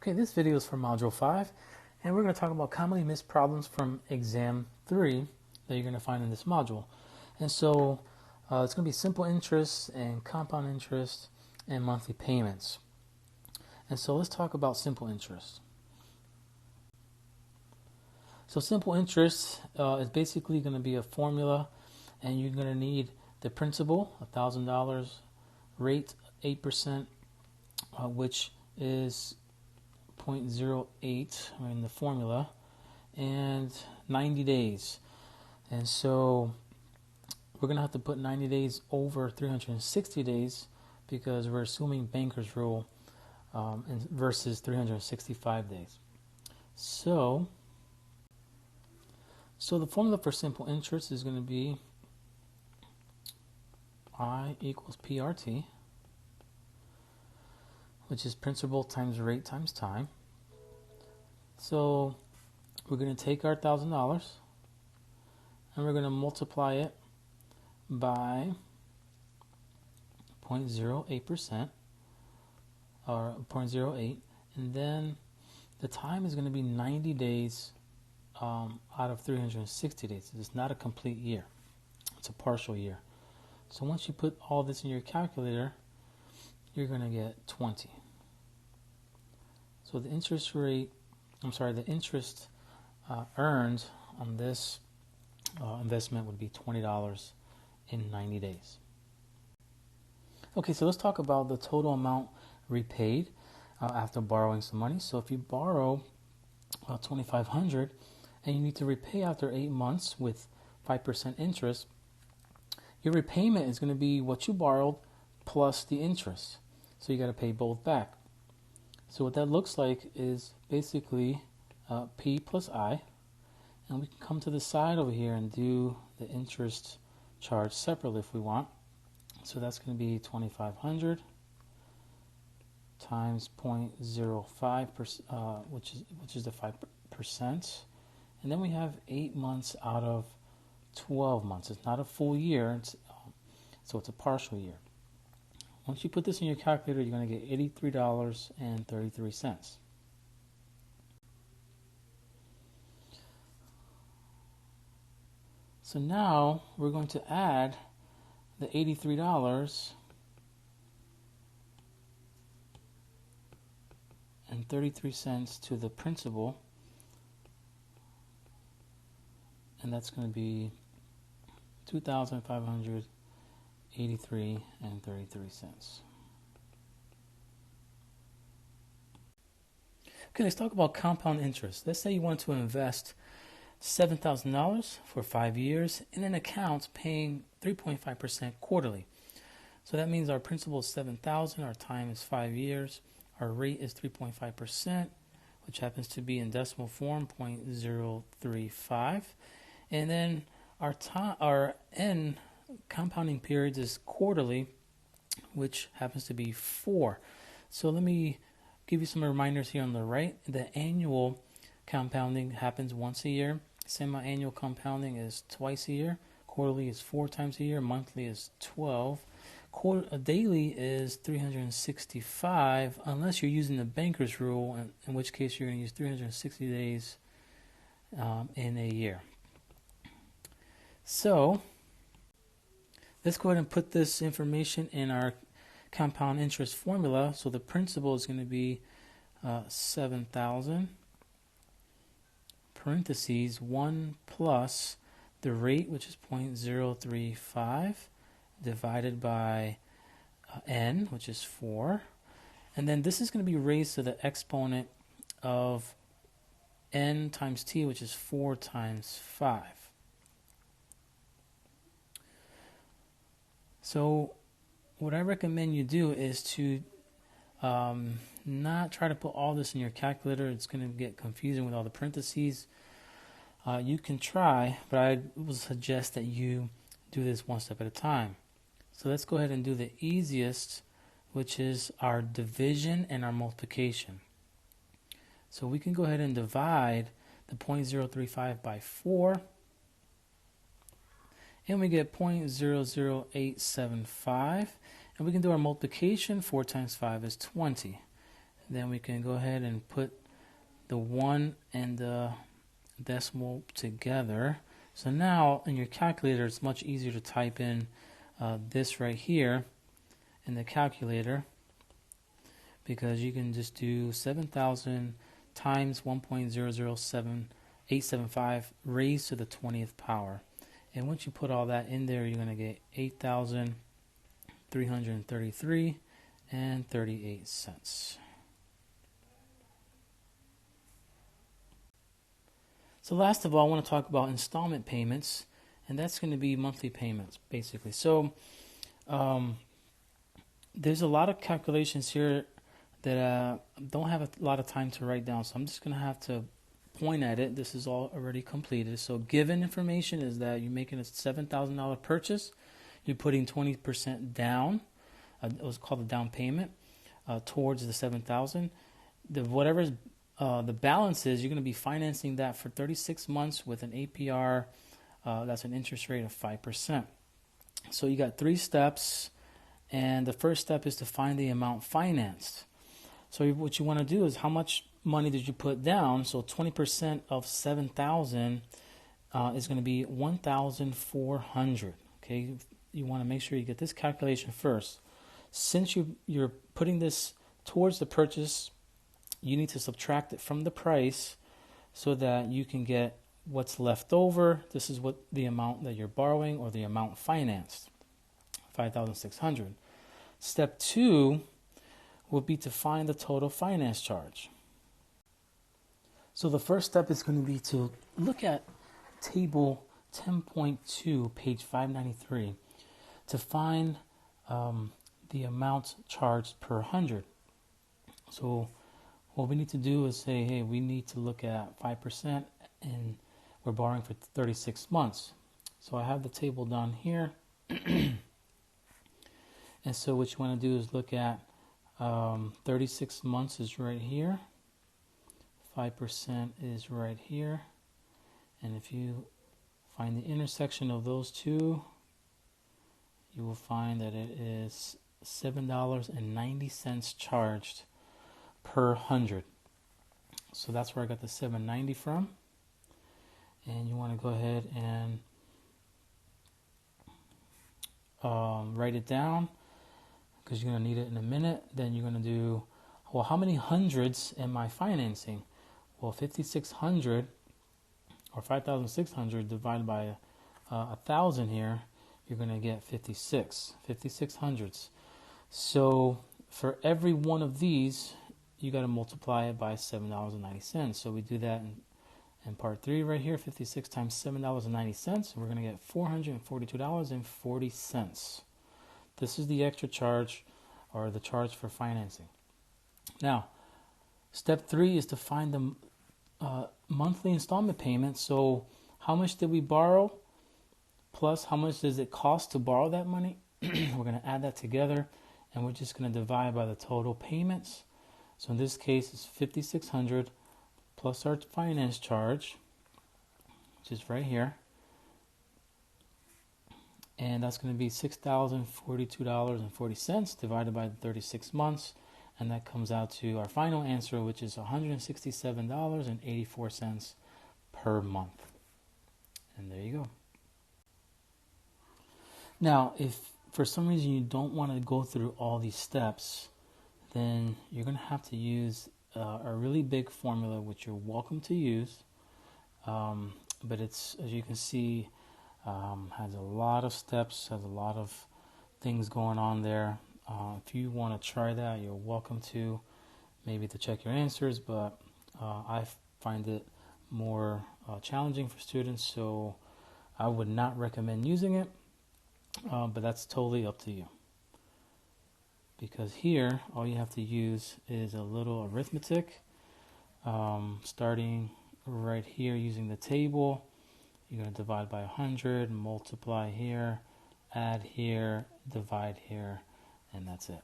Okay, this video is for Module 5, and we're going to talk about commonly missed problems from Exam 3 that you're going to find in this module. And so it's going to be simple interest and compound interest and monthly payments. And so let's talk about simple interest. So simple interest is basically going to be a formula, and you're going to need the principal, $1,000, rate 8%, which is 0.08 in the formula, and 90 days. And so we're going to have to put 90 days over 360 days because we're assuming banker's rule versus 365 days. So the formula for simple interest is going to be I equals PRT, which is principal times rate times time. So we're going to take our $1,000 and we're going to multiply it by 0.08% or 0.08, and then the time is going to be 90 days out of 360 days. It's not a complete year, it's a partial year. So once you put all this in your calculator, you're going to get 20. So the interest rate, the interest earned on this investment would be $20 in 90 days. Okay, so let's talk about the total amount repaid after borrowing some money. So if you borrow $2,500 and you need to repay after 8 months with 5% interest, your repayment is going to be what you borrowed plus the interest. So you got to pay both back. So what that looks like is basically P plus I, and we can come to the side over here and do the interest charge separately if we want. So that's going to be 2,500 times 0.05%, which is the 5%, and then we have 8 months out of 12 months. It's not a full year, so it's a partial year. Once you put this in your calculator, you're going to get $83.33. So now we're going to add the $83.33 to the principal, and that's going to be $2,583.33. Okay, let's talk about compound interest. Let's say you want to invest $7,000 for 5 years in an account paying 3.5% quarterly. So that means our principal is $7,000, our time is 5 years, our rate is 3.5%, which happens to be in decimal form 0.035, and then our end compounding periods is quarterly, which happens to be 4. So let me give you some reminders here on the right. The annual compounding happens once a year. Semi-annual compounding is twice a year. Quarterly is 4 times a year. Monthly is 12. Daily is 365, unless you're using the banker's rule, in which case you're going to use 360 days in a year. So let's go ahead and put this information in our compound interest formula. So the principal is going to be 7,000 parentheses 1 plus the rate, which is 0.035, divided by n, which is 4, and then this is going to be raised to the exponent of n times t, which is 4 times 5. So what I recommend you do is to not try to put all this in your calculator. It's going to get confusing with all the parentheses. You can try, but I would suggest that you do this one step at a time. So let's go ahead and do the easiest, which is our division and our multiplication. So we can go ahead and divide the 0.035 by 4, and we get 0.00875, and we can do our multiplication. 4 times 5 is 20. Then we can go ahead and put the 1 and the decimal together. So now in your calculator, it's much easier to type in this right here in the calculator, because you can just do 7,000 times 1.007875 raised to the 20th power. And once you put all that in there, you're going to get 8,333 and 38 cents. So last of all, I want to talk about installment payments, and that's going to be monthly payments, basically. So there's a lot of calculations here that don't have a lot of time to write down, so I'm just going to have to point at it. This is all already completed. So given information is that you're making a $7,000 purchase, you're putting 20% down. It was called the down payment towards the $7,000. Whatever's the balance is, you're going to be financing that for 36 months with an APR, that's an interest rate of 5%. So you got 3 steps, and the first step is to find the amount financed. So what you want to do is, how much money did you put down? So 20% of 7,000 is going to be 1,400. Okay, you want to make sure you get this calculation first. Since you're putting this towards the purchase, you need to subtract it from the price so that you can get what's left over. This is what the amount that you're borrowing, or the amount financed, 5,600. Step 2 will be to find the total finance charge. So the first step is going to be to look at table 10.2, page 593, to find the amount charged per 100. So what we need to do is say, hey, we need to look at 5%, and we're borrowing for 36 months. So I have the table down here. And so what you want to do is look at 36 months is right here. 5% is right here. And if you find the intersection of those two, you will find that it is $7.90 charged per 100. So that's where I got the $7.90 from. And you want to go ahead and write it down, because you're going to need it in a minute. Then you're going to do, well, how many hundreds am I financing? Well, 5,600 or 5,600 divided by 1,000 here, you're going to get 56 hundredths. So for every one of these, you got to multiply it by $7.90. So we do that in part 3 right here, 56 times $7.90. We're going to get $442.40. This is the extra charge, or the charge for financing. Now, step 3 is to find the monthly installment payment. So how much did we borrow, plus how much does it cost to borrow that money? We're going to add that together, and we're just going to divide by the total payments. So in this case, it's 5,600 plus our finance charge, which is right here. And that's going to be $6,042.40 divided by the 36 months. And that comes out to our final answer, which is $167.84 per month. And there you go. Now, if for some reason you don't want to go through all these steps, then you're going to have to use a really big formula, which you're welcome to use. But it's, as you can see, has a lot of steps, has a lot of things going on there. If you want to try that, you're welcome to, maybe to check your answers, but I find it more challenging for students, so I would not recommend using it, but that's totally up to you. Because here, all you have to use is a little arithmetic, starting right here using the table. You're going to divide by 100, multiply here, add here, divide here, and that's it.